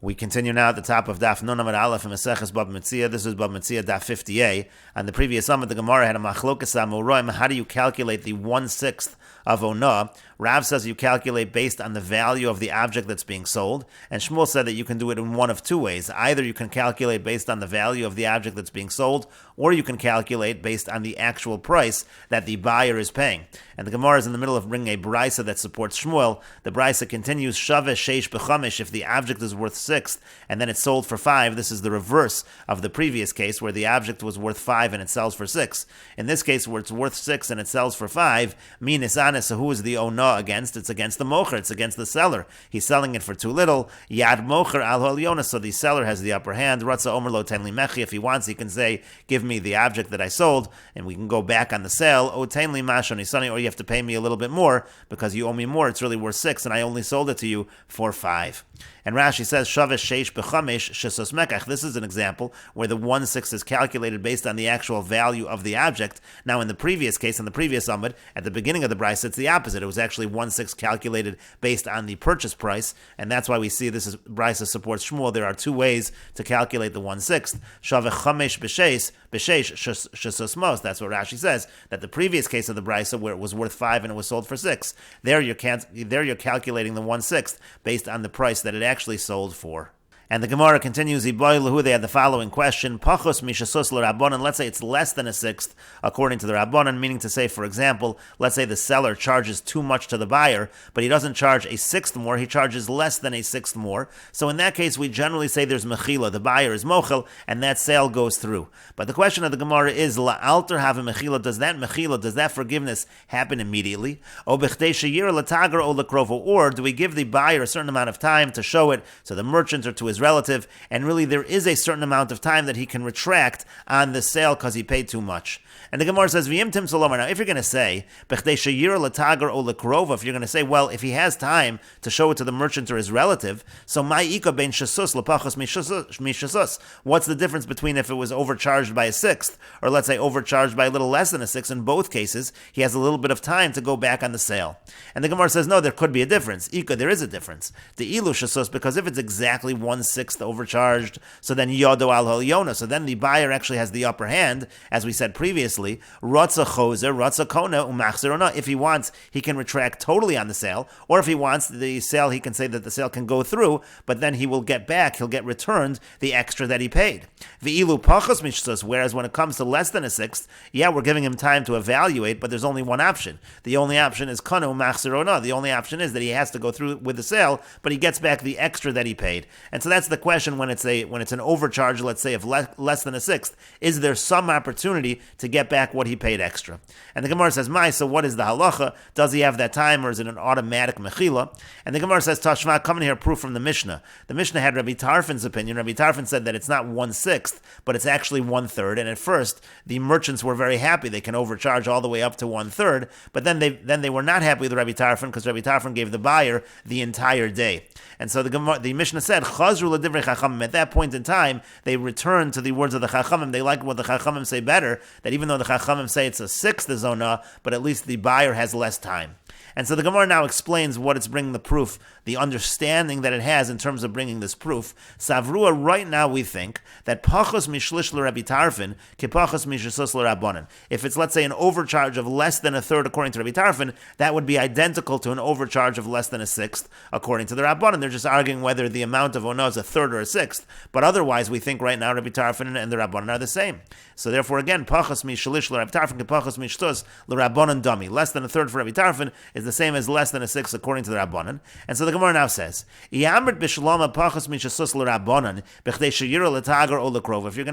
We continue now at the top of Daf Nun Amud Aleph and Meseches Bava Metzia. This is Bava Metzia Daf 50a. On the previous summit, the Gemara had a machlokas amoraim. How do you calculate the 1/6 of Onah? Rav says you calculate based on the value of the object that's being sold, and Shmuel said that you can do it in one of two ways. Either you can calculate based on the value of the object that's being sold, or you can calculate based on the actual price that the buyer is paying. And the Gemara is in the middle of bringing a brisa that supports Shmuel. The brisa continues, Shaveh sheish b'chamish, if the object is worth 6 and then it's sold for 5. This is the reverse of the previous case where the object was worth 5 and it sells for 6. In this case where it's worth 6 and it sells for 5, min isanes, so who is the Onah against? It's against the mocher, it's against the seller. He's selling it for too little. Yad mocher al holyona, so the seller has the upper hand. Ratza omer lo ten li mechi, if he wants he can say, give me the object that I sold, and we can go back on the sale. O ten li mashon isani, or you have to pay me a little bit more because you owe me more. It's really worth 6 and I only sold it to you for 5. And Rashi says, Shaveh sheish b'chamish shesos mekach. This is an example where the 1/6 is calculated based on the actual value of the object. Now, in the previous case, in the previous Amud, at the beginning of the brisa, it's the opposite. It was actually 1/6 calculated based on the purchase price, and that's why we see this is brisa supports Shmuel. There are two ways to calculate the 1/6. Shaveh chamish b'sheish shesos mos. That's what Rashi says. That the previous case of the brisa, where it was worth 5 and it was sold for 6, there you're calculating the 1/6 based on the price that it actually sold for. And the Gemara continues, they had the following question, Pachos mishasos l'Rabbanan, let's say it's less than 1/6 according to the Rabbanan, meaning to say, for example, let's say the seller charges too much to the buyer, but he doesn't charge 1/6 more, he charges less than 1/6 more. So in that case, we generally say there's mechila, the buyer is mochel, and that sale goes through. But the question of the Gemara is, la'alter have a mechila, does that forgiveness happen immediately? O b'chdei sheyir l'tagar o l'krovo, or do we give the buyer a certain amount of time to show it to the merchant or to his relative, and really there is a certain amount of time that he can retract on the sale because he paid too much. And the Gemara says, V'yim tim solomar. Now, if you're going to say, B'chdei sheyir l'tagar o l'krova, if you're going to say, well, if he has time to show it to the merchant or his relative, so ma'ika ben shasus l'pachos mishasus. What's the difference between if it was overcharged by 1/6, or let's say overcharged by a little less than 1/6? In both cases, he has a little bit of time to go back on the sale. And the Gemara says, no, there could be a difference. Ika, there is a difference. The ilu shasus, because if it's exactly 1/6 overcharged, so then yodo al holyona, so then the buyer actually has the upper hand, as we said previously, ratza chozer, ratza kona, umachzer or not. If he wants, he can retract totally on the sale, or if he wants the sale, he can say that the sale can go through, but then he will get back, he'll get returned the extra that he paid. V'ilu pachos mishtus, whereas when it comes to less than 1/6, yeah, we're giving him time to evaluate, but there's only one option. The only option is kona, umachzer or not. The only option is that he has to go through with the sale, but he gets back the extra that he paid. And so that's the question when it's an overcharge, let's say, of less than 1/6. Is there some opportunity to get back what he paid extra? And the Gemara says, so what is the halacha? Does he have that time, or is it an automatic mechila? And the Gemara says, Tashma, come in here, proof from the Mishnah. The Mishnah had Rabbi Tarfon's opinion. Rabbi Tarfon said that it's not 1/6, but it's actually 1/3. And at first, the merchants were very happy. They can overcharge all the way up to 1/3. But then they were not happy with Rabbi Tarfon because Rabbi Tarfon gave the buyer the entire day. And so the Mishnah said, Chazru l'divrei Chachamim. At that point in time, they returned to the words of the Chachamim. They like what the Chachamim say better, that even though the Chachamim say it's 1/6 Zonah, but at least the buyer has less time. And so the Gemara now explains what it's bringing the proof, the understanding that it has in terms of bringing this proof. Savrua, right now we think that pachos mishlish l'Rabbi Tarfon ke pachos mishasus l'Rabbanan. If it's, let's say, an overcharge of less than 1/3 according to Rabbi Tarfon, that would be identical to an overcharge of less than 1/6 according to the Rabbanan. They're just arguing whether the amount of Onah is 1/3 or 1/6. But otherwise, we think right now Rabbi Tarfon and the Rabbanan are the same. So therefore, again, pachos mishlish l'Rabbi Tarfon ke pachos mishtus l'Rabbanan dami. Less than 1/3 for Rabbi Tarfon is the same as less than 1/6 according to the Rabbanan. And so the Gemara now says, if you're going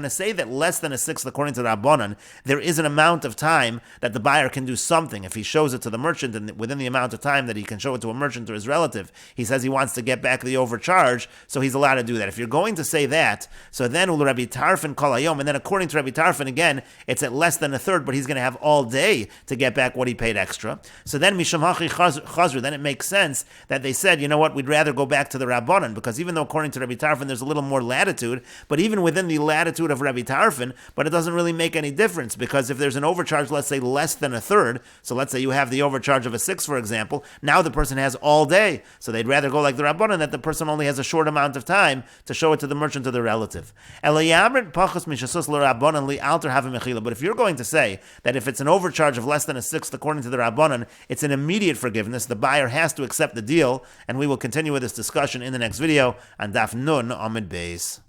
to say that less than 1/6 according to the Rabbanan, there is an amount of time that the buyer can do something. If he shows it to the merchant, and within the amount of time that he can show it to a merchant or his relative, he says he wants to get back the overcharge, so he's allowed to do that. If you're going to say that, so then Rabbi Tarfon kol hayom, and then according to Rabbi Tarfon, again, it's at less than 1/3, but he's going to have all day to get back what he paid extra. So then Misham Hachi Hachi Chazru, then it makes sense that they said, you know what, we'd rather go back to the Rabbanan, because even though according to Rabbi Tarfon there's a little more latitude, but even within the latitude of Rabbi Tarfon, but it doesn't really make any difference, because if there's an overcharge, let's say less than a third, so let's say you have the overcharge of a sixth, for example, now the person has all day, so they'd rather go like the Rabbanan, that the person only has a short amount of time to show it to the merchant or the relative. But if you're going to say that if it's an overcharge of less than a sixth according to the Rabbanan, it's an immediate forgiveness, the buyer has to accept the deal, and we will continue with this discussion in the next video on Daf Nun Amid Beis.